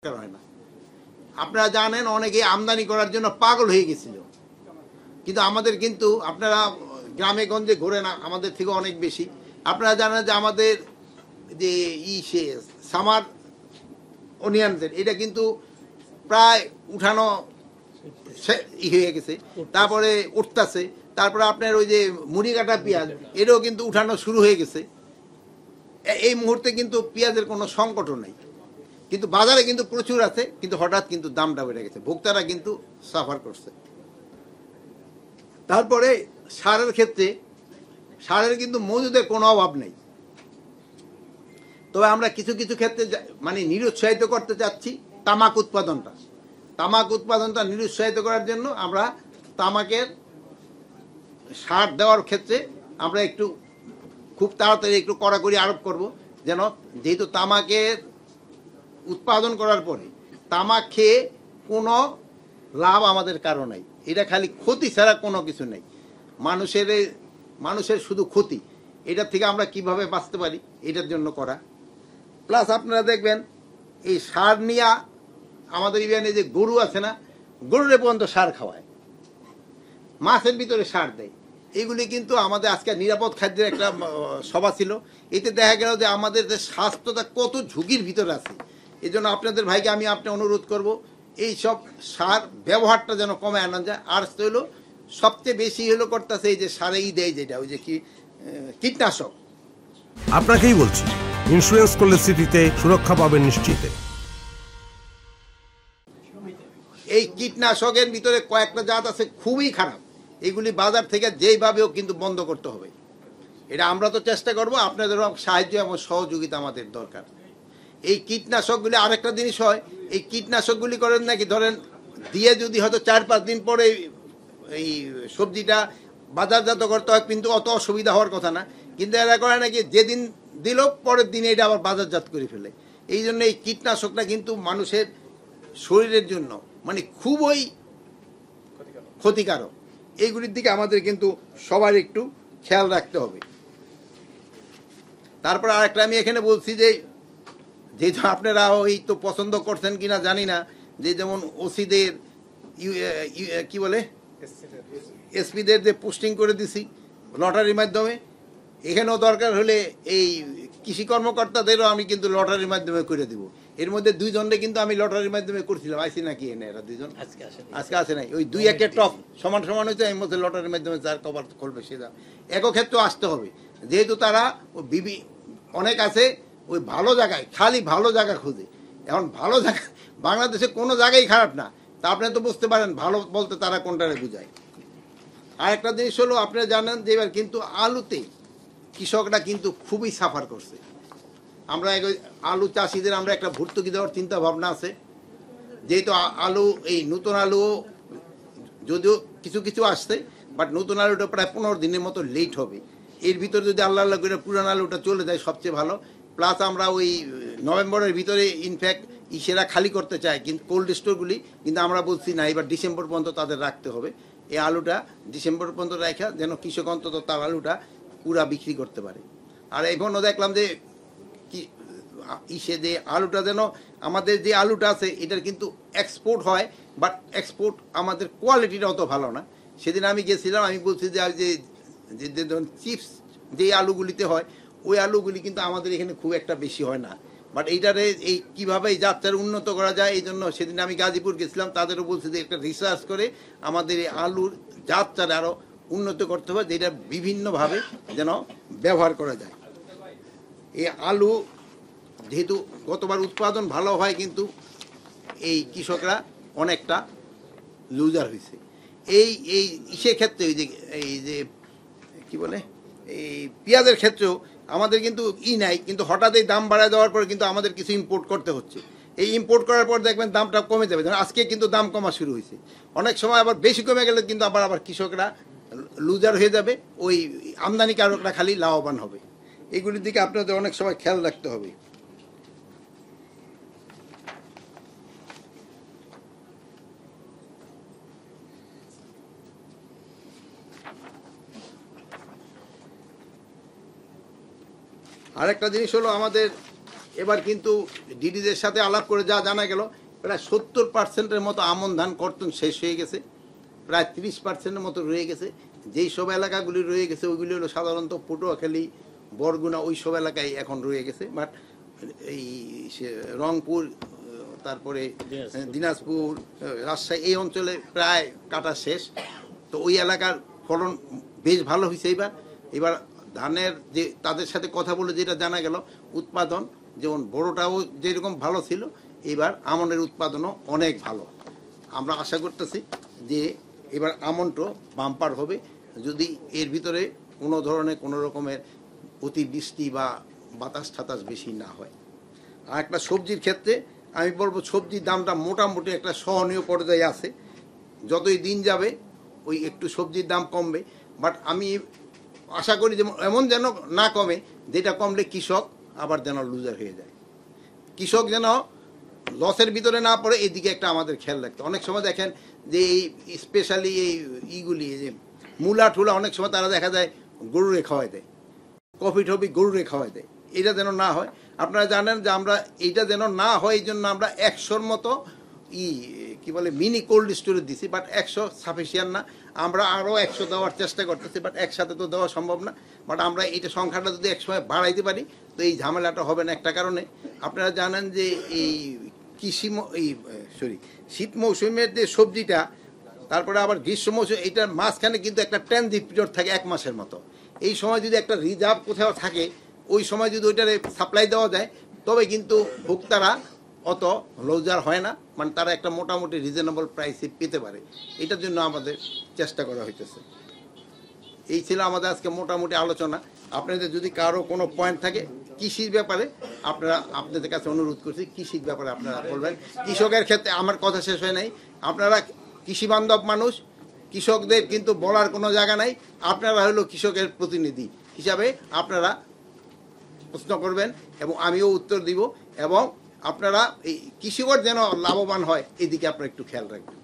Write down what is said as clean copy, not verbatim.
হয় না। আপনারা জানেন অনেকে আমদানি করার জন্য পাগল হয়ে গেছিল, কিন্তু আমাদের কিন্তু আপনারা গ্রামে গঞ্জে ঘোরে না, আমাদের থেকে অনেক বেশি। আপনারা জানেন যে আমাদের যে সামার অনিয়ন্ত্রণ এটা কিন্তু প্রায় উঠানো হয়ে গেছে, তারপরে উঠতেছে। তারপরে আপনার ওই যে মুড়ি কাটা পেঁয়াজ এটাও কিন্তু উঠানো শুরু হয়ে গেছে। এই মুহূর্তে কিন্তু পেঁয়াজের কোনো সংকটও নেই, কিন্তু বাজারে কিন্তু প্রচুর আছে, কিন্তু হঠাৎ কিন্তু দামটা বেড়ে গেছে, ভোক্তারা কিন্তু সাফার করছে। তারপরে সারের ক্ষেত্রে সারের কিন্তু মজুদের কোনো অভাব নেই, তবে আমরা কিছু কিছু ক্ষেত্রে মানে নিরুৎসাহিত করতে চাচ্ছি তামাক উৎপাদনটা নিরুৎসাহিত করার জন্য আমরা তামাকের সার দেওয়ার ক্ষেত্রে আমরা একটু খুব তাড়াতাড়ি একটু কড়াকড়ি আরোপ করব, যেন যেহেতু তামাকের উৎপাদন করার পরে তামাক খেয়ে কোনো লাভ আমাদের কারো নাই, এটা খালি ক্ষতি ছাড়া কোনো কিছু নেই। মানুষের শুধু ক্ষতি, এটার থেকে আমরা কিভাবে বাঁচতে পারি এটার জন্য করা। প্লাস আপনারা দেখবেন এই সার নিয়ে আমাদের ইভেনে যে গরু আছে না, গরুরে পর্যন্ত সার খাওয়ায়, মাছের ভিতরে সার দেয়। এগুলি কিন্তু আমাদের আজকে নিরাপদ খাদ্যের একটা সভা ছিল, এতে দেখা গেল যে আমাদের যে স্বাস্থ্যটা কত ঝুঁকির ভিতরে আছে। এই জন্য আপনাদের ভাইকে আমি অনুরোধ করব এই সব সার ব্যবহারটা যেন কমে আনা যায়। আর হলো সবচেয়ে বেশি হলো করতেছে এই যে সারেই দেয় যেটা ওই যে কি কীটনাশক। আপনাকেই বলছি, ইন্স্যুরেন্স করলে সিটিতে সুরক্ষা পাবেন নিশ্চিতে। এই কীটনাশকের ভিতরে কয়েকটা জাত আছে খুবই খারাপ, এগুলি বাজার থেকে যেইভাবেও কিন্তু বন্ধ করতে হবে। এটা আমরা তো চেষ্টা করব, আপনাদেরও সাহায্য এবং সহযোগিতা আমাদের দরকার। এই কীটনাশকগুলি আরেকটা জিনিস হয়, এই কীটনাশকগুলি করেন নাকি ধরেন দিয়ে যদি হয়তো 4-5 দিন পরে এই সবজিটা বাজারজাত করতে হয়, কিন্তু অত অসুবিধা হওয়ার কথা না, কিন্তু এরা করে নাকি যেদিন দিল পরের দিনে এটা আবার বাজারজাত করে ফেলে। এই জন্য এই কীটনাশকটা কিন্তু মানুষের শরীরের জন্য মানে খুবই ক্ষতিকারক। এইগুলির দিকে আমাদের কিন্তু সবার একটু খেয়াল রাখতে হবে। তারপর আরেকটা আমি এখানে বলছি যে যেহেতু আপনারা ওই তো পছন্দ করছেন কিনা জানি না, যে যেমন ওসিদের কি বলে এসপিদের যে পোস্টিং করে দিছি লটারির মাধ্যমে, এখানেও দরকার হলে এই কৃষি কর্মকর্তাদেরও আমি কিন্তু লটারির মাধ্যমে করে দিব। এর মধ্যে 2 জনকে কিন্তু আমি লটারির মাধ্যমে করছিলাম, আইসি নাকি এনে এরা 2 জন আজকে আসে নাই, ওই 2-1 টপ সমান সমান হয়েছে। আমি বলছি লটারির মাধ্যমে যার কভার খুলবে সে দাম একও ক্ষেত্রে আসতে হবে, যেহেতু তারা অনেক আছে ওই ভালো জায়গায় খালি ভালো জায়গা খুঁজে। এখন ভালো জায়গা বাংলাদেশে কোনো জায়গায় খারাপ না, তা আপনি তো বুঝতে পারেন ভালো বলতে তারা কোনটারে বুঝায়। আর একটা জিনিস হলো আপনারা জানেন যে এবার কিন্তু আলুতে কৃষকরা কিন্তু খুবই সাফার করছে। আমরা আলু চাষিদের আমরা একটা ভর্তুকি দেওয়ার চিন্তা ভাবনা আছে, যেহেতু আলু এই নতুন আলু যদিও কিছু কিছু আসছে, বাট নতুন আলুটা প্রায় 15 দিনের মতো লেট হবে। এর ভিতরে যদি আল্লাহ আল্লাহ করে পুরান আলুটা চলে যায় সবচেয়ে ভালো। প্লাস আমরা ওই নভেম্বরের ভিতরে ইনফ্যাক্ট সেরা খালি করতে চাই, কিন্তু কোল্ড স্টোরগুলি, কিন্তু আমরা বলছি না, এবার ডিসেম্বর পর্যন্ত তাদের রাখতে হবে। এই আলুটা ডিসেম্বর পর্যন্ত রাখা যেন কৃষক অন্তত তার আলুটা পুরা বিক্রি করতে পারে। আর এখনও দেখলাম যে কি যে আলুটা যেন আমাদের যে আলুটা আছে এটার কিন্তু এক্সপোর্ট হয়, বাট এক্সপোর্ট আমাদের কোয়ালিটিটা অত ভালো না। সেদিন আমি গেছিলাম, আমি বলছি যে চিপস যে আলুগুলিতে হয় ওই আলুগুলি কিন্তু আমাদের এখানে খুব একটা বেশি হয় না। বাট এইটারে এই কীভাবে এই যাত্রার উন্নত করা যায়, এই জন্য সেদিন আমি গাজীপুর গেছিলাম, তাদেরও বলছি যে একটা রিসার্চ করে আমাদের এই আলুর যাত্রার আরও উন্নত করতে হবে, যেটা বিভিন্নভাবে যেন ব্যবহার করা যায়। এই আলু যেহেতু গতবার উৎপাদন ভালো হয়, কিন্তু এই কৃষকরা অনেকটা লুজার হয়েছে। এই ক্ষেত্রে এই যে কি বলে এই পেঁয়াজের ক্ষেত্রেও আমাদের কিন্তু নাই, কিন্তু হঠাৎ এই দাম বাড়ায় দেওয়ার পর কিন্তু আমাদের কিছু ইম্পোর্ট করতে হচ্ছে। এই ইম্পোর্ট করার পর দেখবেন দামটা কমে যাবে, আজকে কিন্তু দাম কমা শুরু হয়েছে। অনেক সময় আবার বেশি কমে গেলে কিন্তু আবার কৃষকরা লুজার হয়ে যাবে, ওই আমদানিকারকরা খালি লাভবান হবে। এগুলির দিকে আপনাদের অনেক সময় খেয়াল রাখতে হবে। আরেকটা জিনিস হলো আমাদের এবার কিন্তু ডিডিদের সাথে আলাপ করে যা জানা গেল প্রায় 70% মতো আমন ধান কর্তন শেষ হয়ে গেছে, প্রায় 30% মতো রয়ে গেছে। যেই সব এলাকাগুলি রয়ে গেছে ওইগুলি হলো সাধারণত পটুয়াখালী, বরগুনা, ওই সব এলাকায় এখন রয়ে গেছে। বাট এই রংপুর, তারপরে দিনাজপুর, রাজশাহী, এই অঞ্চলে প্রায় কাটা শেষ। তো ওই এলাকার ফলন বেশ ভালো হয়েছে। এবার ধানের যে তাদের সাথে কথা বলে যেটা জানা গেল, উৎপাদন যেমন বড়টাও যেরকম ভালো ছিল, এবার আমনের উৎপাদনও অনেক ভালো। আমরা আশা করতেছি যে এবার আমনটাও বাম্পার হবে, যদি এর ভিতরে কোনো ধরনের কোনো রকমের অতিবৃষ্টি বা বাতাস ঠাতাস বেশি না হয়। আর একটা সবজির ক্ষেত্রে আমি বলবো সবজির দামটা মোটামুটি একটা সহনীয় পর্যায়ে আছে। যতই দিন যাবে ওই একটু সবজির দাম কমবে, বাট আমি আশা করি যে এমন যেন না কমে যেটা কমলে কৃষক আবার যেন লুজার হয়ে যায়, কৃষক যেন লসের ভিতরে না পড়ে। এদিকে একটা আমাদের খেয়াল রাখতে। অনেক সময় দেখেন যে এই স্পেশালি এই ইগুলি যে মূলা ঠুলা অনেক সময় তারা দেখা যায় গরুরে খাওয়াই দেয়, কফি টফি গরুরে খাওয়াই দেয়। এটা যেন না হয়। আপনারা জানেন যে আমরা এইটা যেন না হয় এই জন্য আমরা 100-র মতো কি বলে মিনি কোল্ড স্টোরেজ দিছি, বাট 100 সাফিসিয়েন্ট না। আমরা আরও 100 দেওয়ার চেষ্টা করতেছি, বাট একসাথে তো দেওয়া সম্ভব না। বাট আমরা এইটা সংখ্যাটা যদি একসময় বাড়াইতে পারি তো এই ঝামেলাটা হবে না। একটা কারণে আপনারা জানেন যে এই শীত মৌসুমের যে সবজিটা, তারপরে আবার গ্রীষ্ম মৌসুম, এইটার মাঝখানে কিন্তু একটা ট্রানজিট পিরিয়ড থাকে 1 মাসের মতো। এই সময় যদি একটা রিজার্ভ কোথাও থাকে, ওই সময় যদি ওইটারে সাপ্লাই দেওয়া যায়, তবে কিন্তু ভোক্তারা অত লজার হয় না, মানে তারা একটা মোটামুটি রিজনেবল প্রাইসে পেতে পারে। এটার জন্য আমাদের চেষ্টা করা হইতেছে। এই ছিল আমাদের আজকে মোটামুটি আলোচনা। আপনাদের যদি কারো কোনো পয়েন্ট থাকে কৃষির ব্যাপারে, আপনাদের কাছে অনুরোধ করছি কৃষির ব্যাপারে আপনারা বলবেন। কৃষকের ক্ষেত্রে আমার কথা শেষ হয় নাই। আপনারা কৃষি বান্ধব মানুষ, কৃষকদের কিন্তু বলার কোনো জায়গা নাই। আপনারা হলো কৃষকের প্রতিনিধি হিসাবে আপনারা প্রশ্ন করবেন এবং আমিও উত্তর দিব, এবং আপনারা এই কৃষিকর যেন লাভবান হয় এদিকে আপনারা একটু খেয়াল রাখবেন।